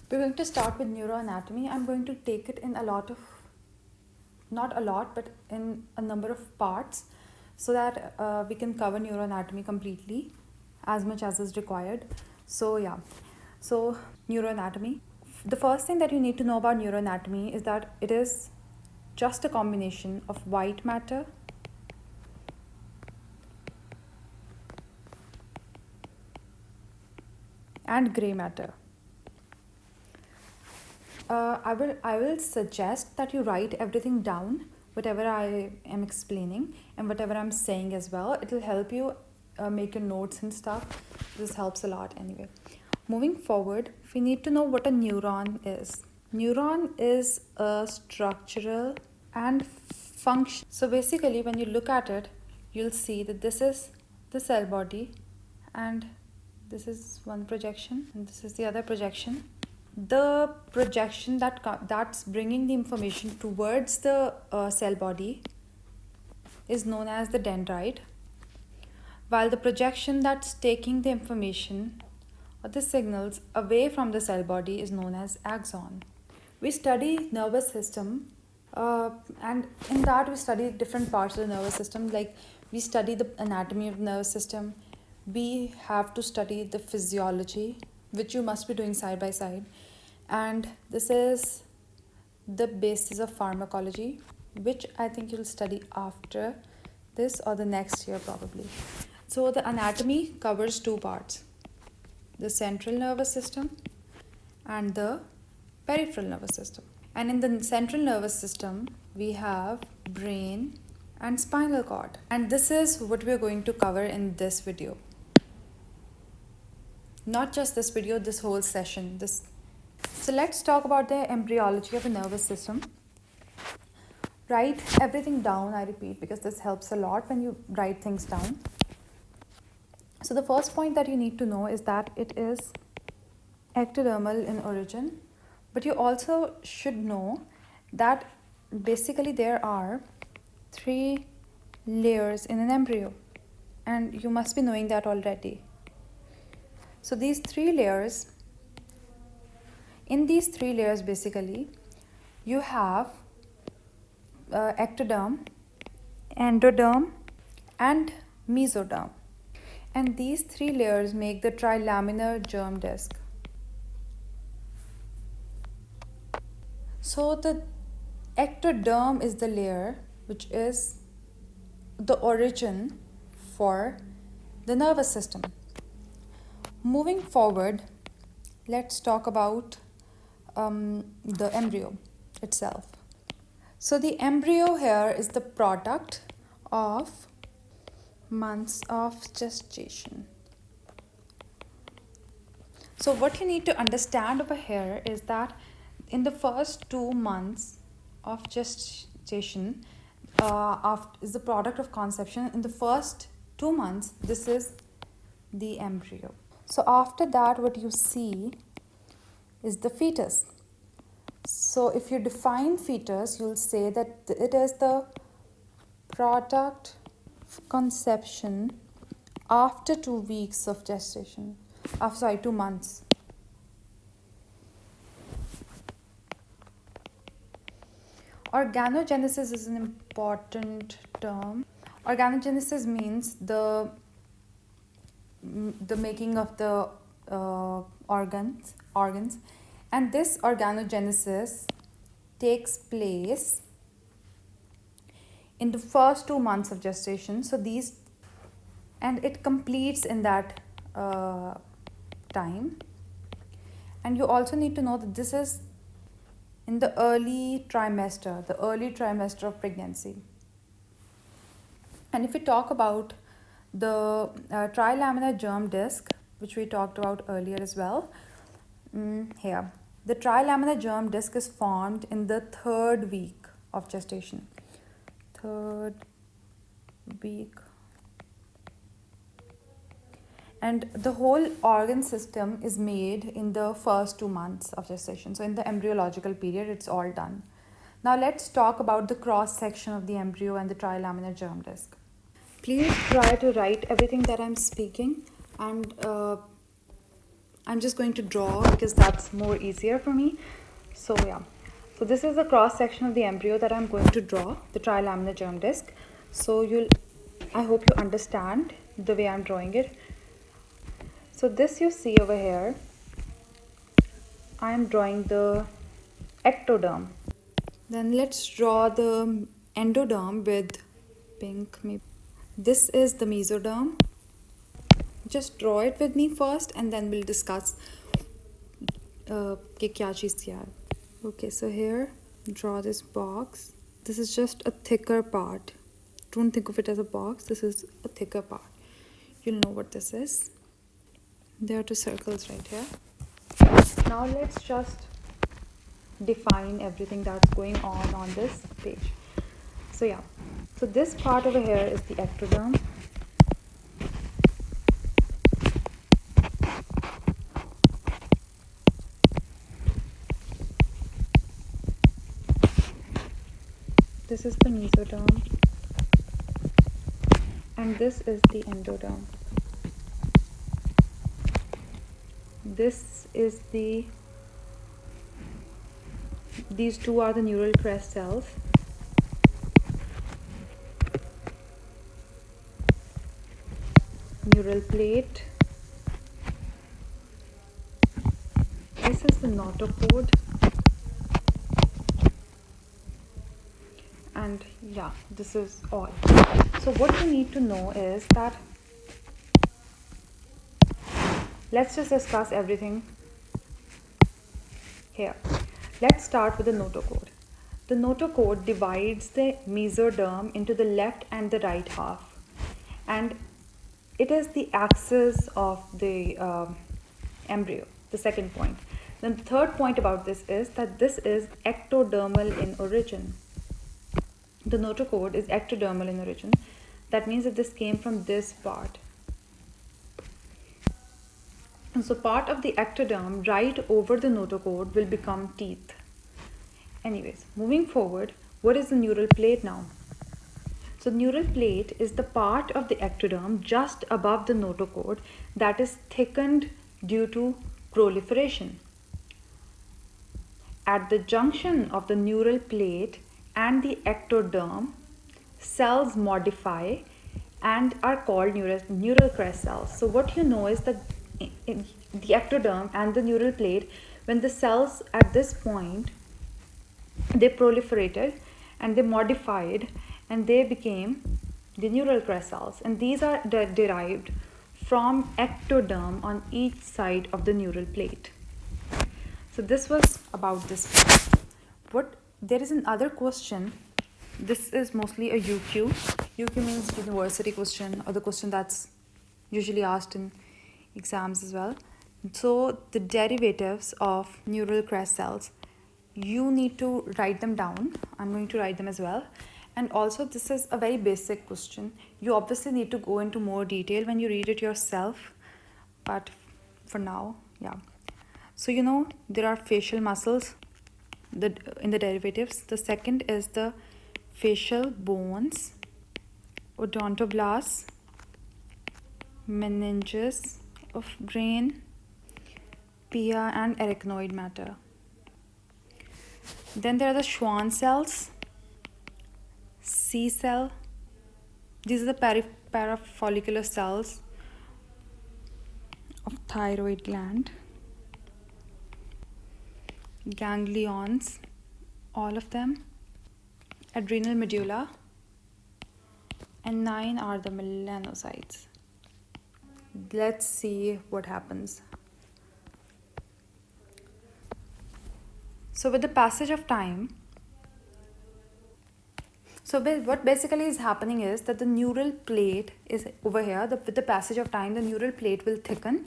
We're going to start with neuroanatomy. I'm going to take it in a lot of, not a lot, but in a number of parts so that we can cover neuroanatomy completely as much as is required. So, yeah. So, neuroanatomy. The first thing that you need to know about neuroanatomy is that it is just a combination of white matter and gray matter. I will suggest that you write everything down, whatever I am explaining and whatever I'm saying as well. It will help you make your notes and stuff. This helps a lot anyway. Moving forward, we need to know what a neuron is. Neuron is a structural and function. So basically, when you look at it, you'll see that this is the cell body, and this is one projection, and this is the other projection. The projection that's bringing the information towards the cell body is known as the dendrite, while the projection that's taking the information or the signals away from the cell body is known as axon. We study nervous system, and in that we study different parts of the nervous system. Like, we study the anatomy of the nervous system, we have to study the physiology, which you must be doing side by side, and this is the basis of pharmacology, which I think you'll study after this or the next year probably. So the anatomy covers two parts: the central nervous system and the peripheral nervous system. And in the central nervous system, we have brain and spinal cord. And this is what we're going to cover in this video. Not just this video, this whole session. So let's talk about the embryology of the nervous system. Write everything down, I repeat, because this helps a lot when you write things down. So the first point that you need to know is that it is ectodermal in origin, but you also should know that basically there are 3 layers in an embryo, and you must be knowing that already. So these 3 layers, in these 3 layers basically, you have ectoderm, endoderm and mesoderm. And these 3 layers make the trilaminar germ disc. So the ectoderm is the layer which is the origin for the nervous system. Moving forward, let's talk about the embryo itself. So the embryo here is the product of months of gestation. So what you need to understand over here is that in the first 2 months of gestation, is the product of conception. In the first 2 months, this is the embryo. So after that, what you see is the fetus. So if you define fetus, you'll say that it is the product of conception after 2 weeks of gestation. 2 months. Organogenesis is an important term. Organogenesis means the making of the organs, and this organogenesis takes place in the first 2 months of gestation. So and it completes in that time. And you also need to know that this is in the early trimester of pregnancy. And if we talk about the trilaminar germ disc, which we talked about earlier as well, here, the trilaminar germ disc is formed in the 3rd week of gestation. 3rd week. And the whole organ system is made in the first 2 months of gestation. So in the embryological period, it's all done. Now let's talk about the cross section of the embryo and the trilaminar germ disc. Please try to write everything that I'm speaking, and I'm just going to draw because that's more easier for me. So yeah, so this is the cross section of the embryo that I'm going to draw, the trilaminar germ disc. So I hope you understand the way I'm drawing it. So this you see over here, I am drawing the ectoderm. Then let's draw the endoderm with pink. Maybe this is the mesoderm. Just draw it with me first, and then we'll discuss कि क्या चीज़ क्या है. Okay, so here, draw this box. This is just a thicker part. Don't think of it as a box. This is a thicker part. You'll know what this is. There are two circles right here. Now let's just define everything that's going on this page. So yeah, so this part over here is the ectoderm. This is the mesoderm, and this is the endoderm. This is these two are the neural crest cells. Neural plate. This is the notochord. And yeah, this is all. So what you need to know is that, let's just discuss everything here. Let's start with the notochord. The notochord divides the mesoderm into the left and the right half, and it is the axis of the embryo, the second point. Then the third point about this is that this is ectodermal in origin. The notochord is ectodermal in origin. That means that this came from this part. And so part of the ectoderm right over the notochord will become teeth. Anyways, moving forward, what is the neural plate now? So neural plate is the part of the ectoderm just above the notochord that is thickened due to proliferation. At the junction of the neural plate and the ectoderm, cells modify and are called neural crest cells. So what you know is that in the ectoderm and the neural plate, when the cells at this point, they proliferated and they modified and they became the neural crest cells, and these are derived from ectoderm on each side of the neural plate. So this was about this. There is another question. This is mostly a UQ. UQ means university question, or the question that's usually asked in exams as well. So the derivatives of neural crest cells, you need to write them down. I'm going to write them as well. And also, this is a very basic question. You obviously need to go into more detail when you read it yourself, but for now, yeah. So you know there are facial muscles in the derivatives. The second is the facial bones, odontoblasts, meninges of brain, pia, and arachnoid matter. Then there are the Schwann cells, C cell. These are the parafollicular cells of thyroid gland. Ganglions, all of them. Adrenal medulla. And 9 are the melanocytes. Let's see what happens. So with the passage of time, what basically is happening is that the neural plate is over here. With the passage of time, the neural plate will thicken.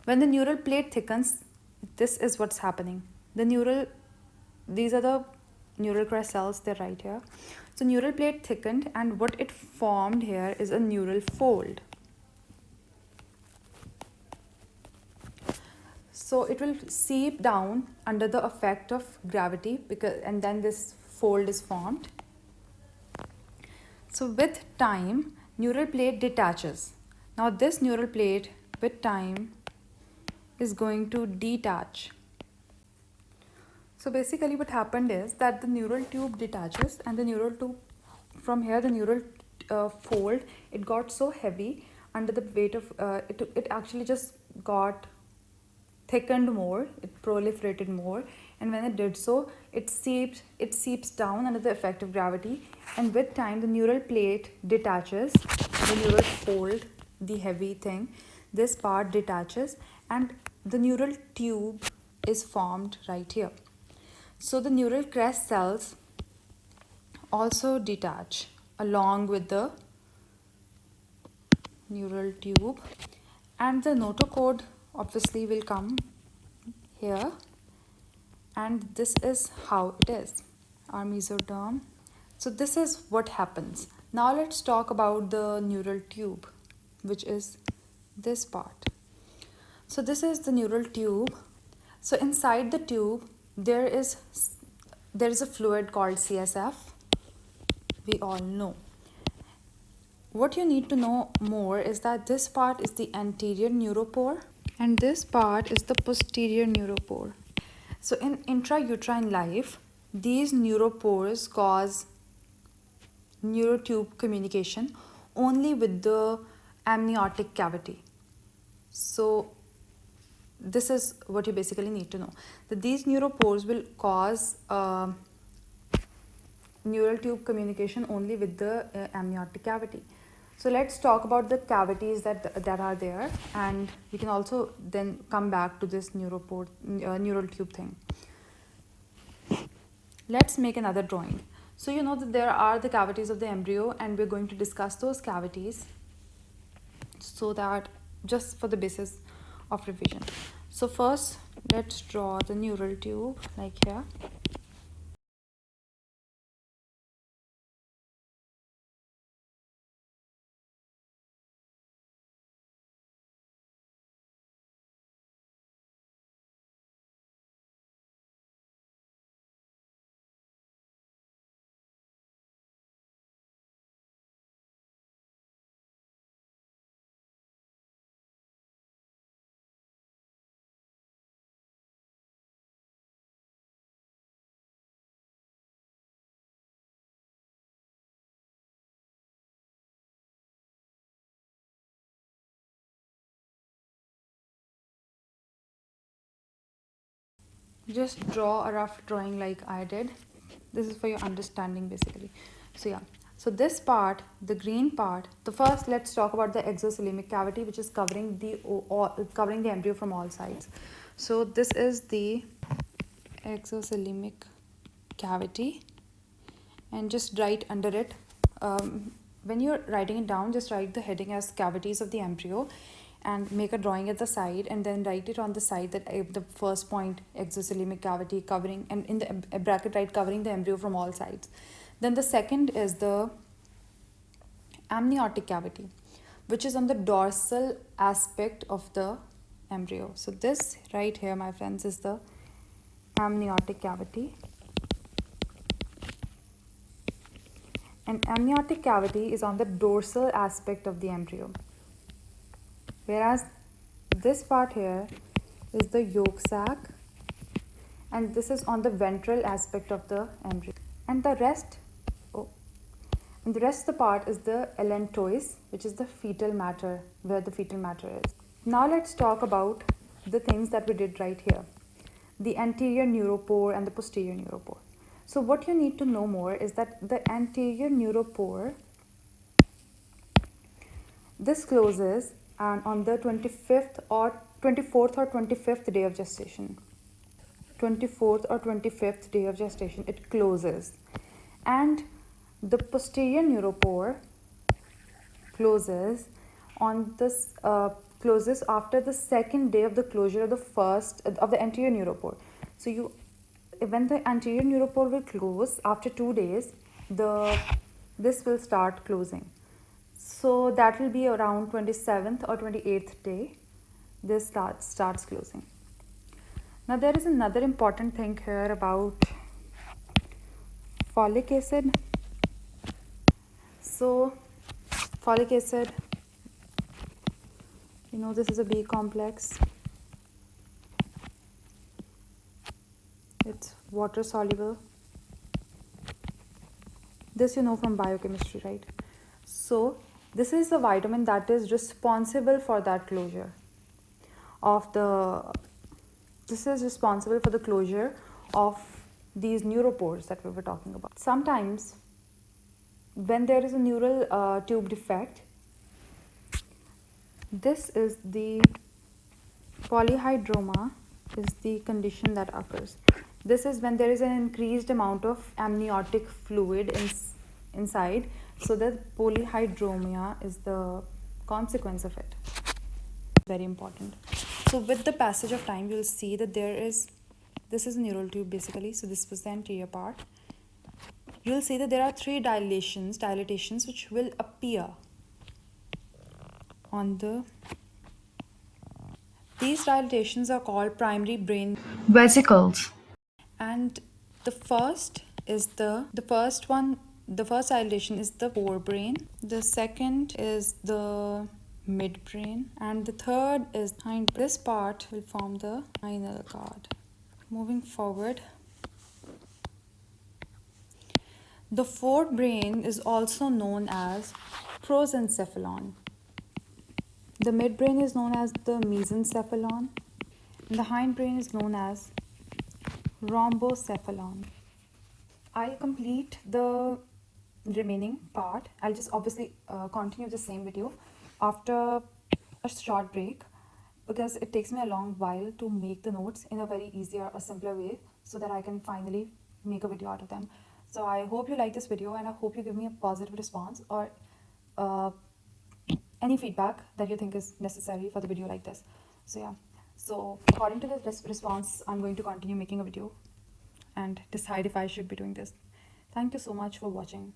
When the neural plate thickens, this is what's happening. These are the neural crest cells, they're right here. So neural plate thickened, and what it formed here is a neural fold. So it will seep down under the effect of gravity, and then this fold is formed. So with time, neural plate detaches. Now this neural plate with time is going to detach. So basically what happened is that the neural tube detaches, and the neural tube from here, the neural fold, it got so heavy under the weight of it actually just got thickened more, it proliferated more, and when it did so, it seeps down under the effect of gravity, and with time the neural plate detaches, the neural fold, the heavy thing, this part detaches, and the neural tube is formed right here. So the neural crest cells also detach along with the neural tube, and the notocode obviously will come here, and this is how it is, our mesoderm. So this is what happens. Now let's talk about the neural tube, which is this part. So this is the neural tube. So inside the tube there is a fluid called CSF. We all know. What you need to know more is that this part is the anterior neuropore and this part is the posterior neuropore. So in intrauterine life, these neuropores cause neurotube communication only with the amniotic cavity. So this is what you basically need to know, that these neuropores will cause neural tube communication only with the amniotic cavity. So let's talk about the cavities that are there, and we can also then come back to this neural tube thing. Let's make another drawing. So you know that there are the cavities of the embryo, and we're going to discuss those cavities so that just for the basis of revision. So first let's draw the neural tube like here. Just draw a rough drawing like I did. This is for your understanding basically. So yeah, so this part, the green part, the first let's talk about the exocoelomic cavity, which is covering the embryo from all sides. So this is the exocoelomic cavity, and just write under it, when you're writing it down, just write the heading as cavities of the embryo and make a drawing at the side, and then write it on the side that the first point, exocoelomic cavity, covering, and in the bracket write covering the embryo from all sides. Then the second is the amniotic cavity, which is on the dorsal aspect of the embryo. So this right here, my friends, is the amniotic cavity. An amniotic cavity is on the dorsal aspect of the embryo, whereas this part here is the yolk sac, and this is on the ventral aspect of the embryo, and the rest of the part is the allantois, which is the fetal matter, where the fetal matter is. Now let's talk about the things that we did right here, the anterior neuropore and the posterior neuropore. So what you need to know more is that the anterior neuropore, this closes on the 24th or 25th day of gestation. 24th or 25th day of gestation, it closes. And the posterior neuropore closes on this closes after the second day of the closure of the anterior neuropore. So when the anterior neuropore will close after 2 days, this will start closing. So that will be around 27th or 28th day, this starts closing. Now there is another important thing here about folic acid. So folic acid, this is a B complex. It's water soluble. This you know from biochemistry, right? So this is the vitamin that is responsible for that closure of the this is responsible for the closure of these neuropores that we were talking about. Sometimes when there is a neural tube defect, this is the polyhydroma is the condition that occurs. This is when there is an increased amount of amniotic fluid inside. So the polyhydromia is the consequence of it. Very important. So with the passage of time, you'll see that this is a neural tube basically. So this was the anterior part. You'll see that there are three dilatations which will appear on these dilatations are called primary brain vesicles. And the first dilatation is the forebrain. The second is the midbrain, and the third is behind. This part will form the spinal cord. Moving forward, the forebrain is also known as prosencephalon. The midbrain is known as the mesencephalon, and the hindbrain is known as rhombocephalon. I'll complete the remaining part. I'll just obviously continue the same video after a short break, because it takes me a long while to make the notes in a very easier or simpler way so that I can finally make a video out of them. So I hope you like this video, and I hope you give me a positive response or uh, any feedback that you think is necessary for the video like this. So yeah, so according to this response, I'm going to continue making a video and decide if I should be doing this. Thank you so much for watching.